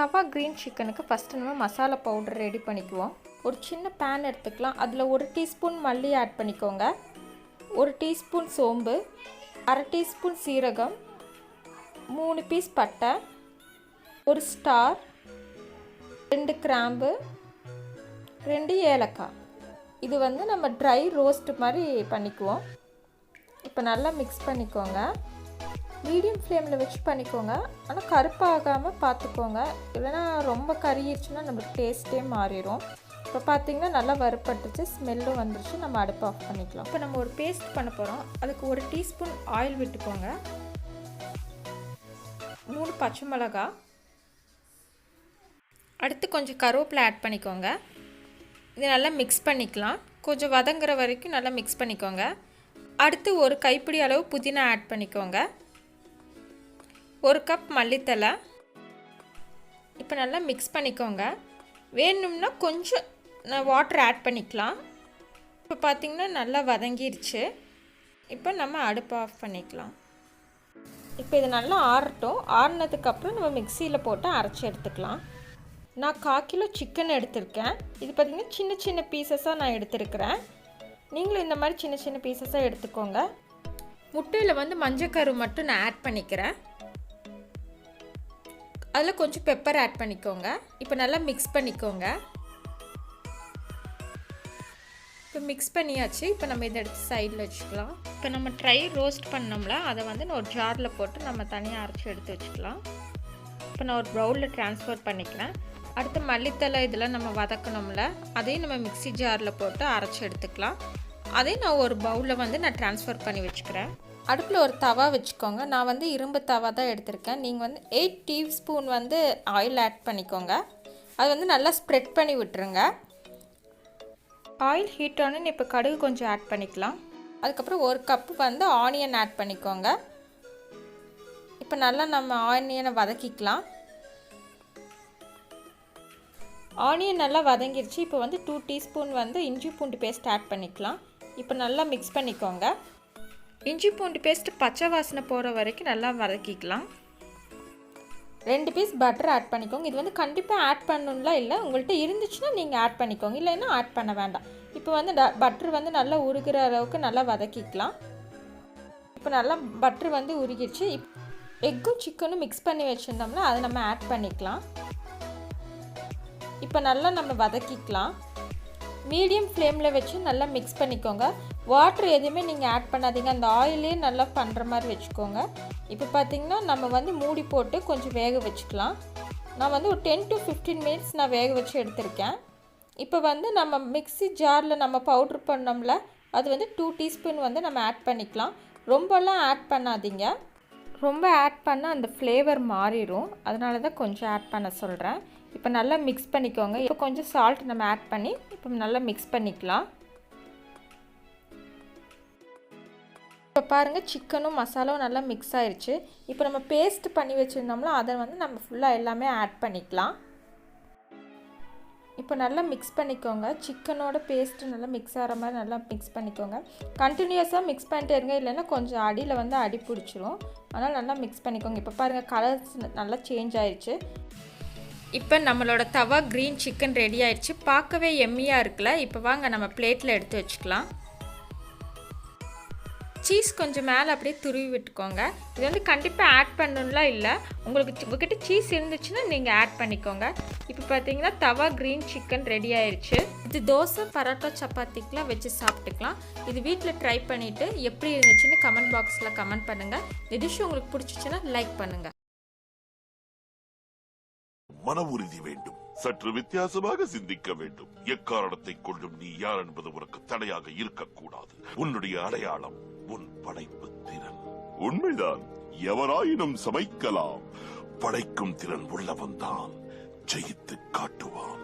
தவா கிரீன் சிக்கனுக்கு ஃபஸ்ட்டு நம்ம மசாலா பவுடர் ரெடி பண்ணிக்குவோம். ஒரு சின்ன பேன் எடுத்துக்கலாம். அதில் 1 டீஸ்பூன் மல்லி ஆட் பண்ணிக்கோங்க, 1 டீஸ்பூன் சோம்பு, அரை டீஸ்பூன் சீரகம், 3 பீஸ் பட்டை, 1 ஸ்டார், 2 கிராம்பு, 2 ஏலக்காய். இது வந்து நம்ம ட்ரை ரோஸ்ட் மாதிரி பண்ணிக்குவோம். இப்போ நல்லா மிக்ஸ் பண்ணிக்கோங்க. மீடியம் ஃப்ளேமில் வச்சு பண்ணிக்கோங்க, ஆனால் கருப்பாகாமல் பார்த்துக்கோங்க, இல்லைனா ரொம்ப கறியிடுச்சுன்னா நம்மளுக்கு டேஸ்ட்டே மாறிடும். இப்போ பார்த்திங்கன்னா நல்லா வறுப்பட்டுச்சு, ஸ்மெல்லும் வந்துருச்சு. நம்ம அடுப்பு ஆஃப் பண்ணிக்கலாம். இப்போ நம்ம ஒரு பேஸ்ட் பண்ண போகிறோம். அதுக்கு 1 டீஸ்பூன் ஆயில் விட்டுக்கோங்க, 3 பச்சை மிளகா, அடுத்து கொஞ்சம் கருவேப்பிலை ஆட் பண்ணிக்கோங்க. இது நல்லா மிக்ஸ் பண்ணிக்கலாம். கொஞ்சம் வதங்குற வரைக்கும் நல்லா மிக்ஸ் பண்ணிக்கோங்க. அடுத்து ஒரு கைப்பிடி அளவு புதினா ஆட் பண்ணிக்கோங்க, 1 கப் மல்லித்தலை. இப்போ நல்லா மிக்ஸ் பண்ணிக்கோங்க. வேணும்னா கொஞ்சம் வாட்டர் ஆட் பண்ணிக்கலாம். இப்போ பார்த்திங்கன்னா நல்லா வதங்கிருச்சு. இப்போ நம்ம அடுப்பு ஆஃப் பண்ணிக்கலாம். இப்போ இது நல்லா ஆறட்டும். ஆறினதுக்கப்புறம் நம்ம மிக்சியில் போட்டு அரைச்சி எடுத்துக்கலாம். நான் 1/4 கிலோ சிக்கன் எடுத்திருக்கேன். இது பார்த்திங்கன்னா சின்ன சின்ன பீசஸாக நான் எடுத்துருக்கிறேன். நீங்களும் இந்த மாதிரி சின்ன சின்ன பீசஸாக எடுத்துக்கோங்க. முட்டையில் வந்து மஞ்சக்கரு மட்டும் நான் ஆட் பண்ணிக்கிறேன். அதில் கொஞ்சம் பெப்பர் ஆட் பண்ணிக்கோங்க. இப்போ நல்லா மிக்ஸ் பண்ணிக்கோங்க. இப்போ மிக்ஸ் பண்ணியாச்சு. இப்போ நம்ம இதை எடுத்து சைடில் வச்சுக்கலாம். இப்போ நம்ம ட்ரை ரோஸ்ட் பண்ணோம்ல, அதை வந்து நான் ஒரு ஜாரில் போட்டு நம்ம தனியாக அரைச்சி எடுத்து வச்சுக்கலாம். இப்போ நான் ஒரு பவுலில் ட்ரான்ஸ்ஃபர் பண்ணிக்கிறேன். அடுத்து மல்லித்தலை இதெல்லாம் நம்ம வதக்கணும்ல, அதையும் நம்ம மிக்ஸி ஜாரில் போட்டு அரைச்சி எடுத்துக்கலாம். அதையும் நான் ஒரு பவுலில் வந்து நான் ட்ரான்ஸ்ஃபர் பண்ணி வச்சுக்கிறேன். அடுப்பில் ஒரு தவா வச்சுக்கோங்க. நான் வந்து இரும்பு தவா தான் எடுத்திருக்கேன். நீங்கள் வந்து 8 டீஸ்பூன் வந்து ஆயில் ஆட் பண்ணிக்கோங்க. அது வந்து நல்லா ஸ்ப்ரெட் பண்ணி விட்டுருங்க. ஆயில் ஹீட் ஆனு இப்போ கடுகு கொஞ்சம் ஆட் பண்ணிக்கலாம். அதுக்கப்புறம் 1 கப்பு வந்து ஆனியன் ஆட் பண்ணிக்கோங்க. இப்போ நல்லா நம்ம ஆனியனை வதக்கிக்கலாம். ஆனியன் நல்லா வதங்கிருச்சு. இப்போ வந்து 2 டீஸ்பூன் வந்து இஞ்சி பூண்டு பேஸ்ட் ஆட் பண்ணிக்கலாம். இப்போ நல்லா மிக்ஸ் பண்ணிக்கோங்க. இஞ்சி பூண்டு பேஸ்ட்டு பச்சை வாசனை போகிற வரைக்கும் நல்லா வதக்கிக்கலாம். 2 பீஸ் பட்டர் ஆட் பண்ணிக்கோங்க. இது வந்து கண்டிப்பாக ஆட் பண்ணணும்லாம் இல்லை, உங்கள்கிட்ட இருந்துச்சுன்னா நீங்கள் ஆட் பண்ணிக்கோங்க, இல்லைன்னா ஆட் பண்ண வேண்டாம். இப்போ வந்து பட்டர் வந்து நல்லா உருகிற அளவுக்கு நல்லா வதக்கிக்கலாம். இப்போ நல்லா பட்டர் வந்து உருகிடுச்சு. எக்கும் சிக்கனும் மிக்ஸ் பண்ணி வச்சுருந்தோம்னா அதை நம்ம ஆட் பண்ணிக்கலாம். இப்போ நல்லா நம்ம வதக்கிக்கலாம். மீடியம் ஃப்ளேமில் வச்சு நல்லா மிக்ஸ் பண்ணிக்கோங்க. வாட்டர் எதுவுமே நீங்கள் ஆட் பண்ணாதீங்க, அந்த ஆயிலே நல்லா பண்ணுற மாதிரி வச்சுக்கோங்க. இப்போ பார்த்திங்கன்னா நம்ம வந்து மூடி போட்டு கொஞ்சம் வேக வச்சுக்கலாம். நான் வந்து ஒரு 10 to 15 மினிட்ஸ் நான் வேக வச்சு எடுத்திருக்கேன். இப்போ வந்து நம்ம மிக்ஸி ஜாரில் நம்ம பவுட்ரு பண்ணோம்ல, அது வந்து 2 டீஸ்பூன் வந்து நம்ம ஆட் பண்ணிக்கலாம். ரொம்பலாம் ஆட் பண்ணாதீங்க, ரொம்ப ஆட் பண்ணால் அந்த ஃப்ளேவர் மாறிடும். அதனால தான் கொஞ்சம் ஆட் பண்ண சொல்கிறேன். இப்போ நல்லா மிக்ஸ் பண்ணிக்கோங்க. இப்போ கொஞ்சம் சால்ட் நம்ம ஆட் பண்ணி இப்போ நல்லா மிக்ஸ் பண்ணிக்கலாம். இப்போ பாருங்கள், சிக்கனும் மசாலாவும் நல்லா மிக்ஸ் ஆயிடுச்சு. இப்போ நம்ம பேஸ்ட் பண்ணி வச்சுருந்தோம்ல, அதை வந்து நம்ம ஃபுல்லாக எல்லாமே ஆட் பண்ணிக்கலாம். இப்போ நல்லா மிக்ஸ் பண்ணிக்கோங்க. சிக்கனோட பேஸ்ட்டு நல்லா மிக்ஸ் ஆகிற மாதிரி நல்லா மிக்ஸ் பண்ணிக்கோங்க. கண்டினியூஸாக மிக்ஸ் பண்ணிட்டே இருங்க, இல்லைன்னா கொஞ்சம் அடியில் வந்து அடி பிடிச்சிரும். அதனால் நல்லா மிக்ஸ் பண்ணிக்கோங்க. இப்போ பாருங்கள், கலர்ஸ் நல்லா சேஞ்ச் ஆயிடுச்சு. இப்போ நம்மளோட தவா க்ரீன் சிக்கன் ரெடி ஆயிடுச்சு. பார்க்கவே எம்மியாக இருக்குல்ல. இப்போ வாங்க நம்ம பிளேட்டில் எடுத்து வச்சுக்கலாம். சீஸ் கொஞ்சம் மேலே அப்படியே துருவி விட்டுக்கோங்க. இது வந்து கண்டிப்பாக ஆட் பண்ணணும்லாம் இல்லை, உங்கள்கிட்ட சீஸ் இருந்துச்சுன்னா நீங்கள் ஆட் பண்ணிக்கோங்க. இப்போ பார்த்தீங்கன்னா தவா க்ரீன் சிக்கன் ரெடி ஆயிடுச்சு. இது தோசை, பரோட்டா, சப்பாத்திக்கெலாம் வச்சு சாப்பிட்டுக்கலாம். இது வீட்டில் ட்ரை பண்ணிவிட்டு எப்படி இருந்துச்சுன்னு கமெண்ட் பாக்ஸில் கமெண்ட் பண்ணுங்கள். இந்த டிஷ் உங்களுக்கு பிடிச்சிச்சுன்னா லைக் பண்ணுங்கள். மன உறுதி வேண்டும், சற்று வித்தியாசமாக சிந்திக்க வேண்டும். எக்காரணத்தை கொண்டும் நீ யார் என்பது உனக்கு தடையாக இருக்கக்கூடாது. உன்னுடைய அடையாளம் உன் படைப்பு திறன். உண்மைதான், எவராயினும் சமைக்கலாம். படைக்கும் திறன் உள்ளவன் தான் ஜெயித்து காட்டுவான்.